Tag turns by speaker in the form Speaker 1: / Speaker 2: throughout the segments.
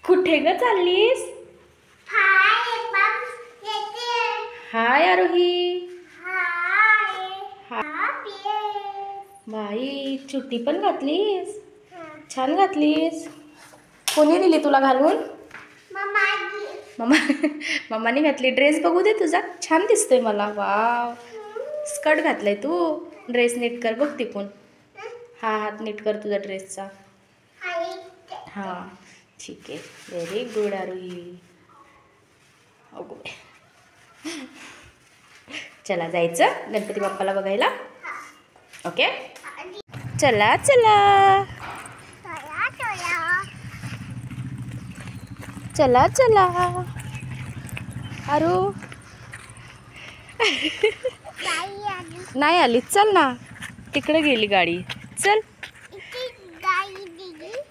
Speaker 1: कुठे ग चाललीस? हाय आरोही. बाई चुट्टी पण घातलीस, छान घातलीस. कोणी दिली तुला घालून? मम्माने घातली. ड्रेस बघू दे तुझा, छान दिसतोय मला. वाव, स्कर्ट घातलाय तू. ड्रेस नीट कर बघ तिकून. हा हात नीट कर तुझा ड्रेसचा. हां ठीक आहे, व्हेरी गुड आरोही. अगो चला जायचं गणपती बाप्पाला बघायला. ओके चला चला चला चला. आरू नाही आली, चल ना. तिकडे गेली गाडी, चल.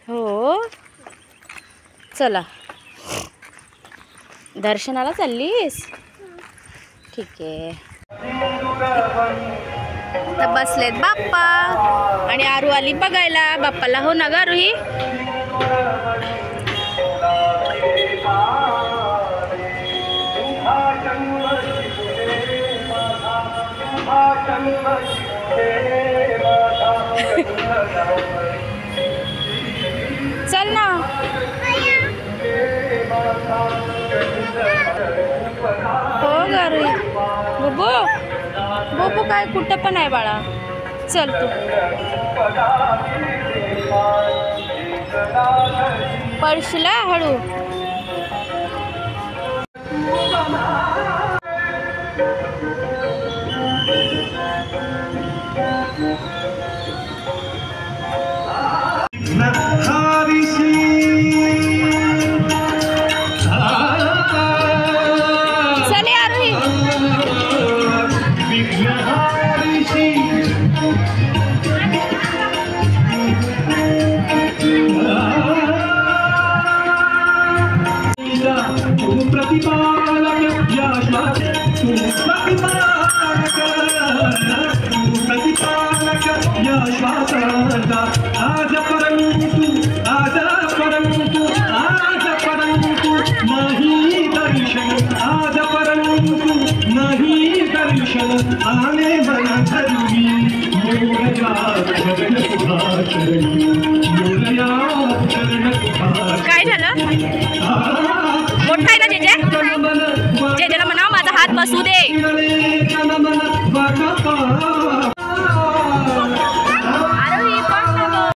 Speaker 1: हो चला. दर्शनाला चाललीस? ठीक आहे. तर बसलेत बाप्पा आणि आरू आली बघायला बाप्पाला. हो ना ग आरूही? चल ना. हो ग आरूही. बोबो बोबो काय कुठं पण आहे बाळा. चल तू. पडशील हळू. चले आरोही. काय झालं? मोठा आहे ना जेजे? जेजेला म्हणा माझा हात बसू दे.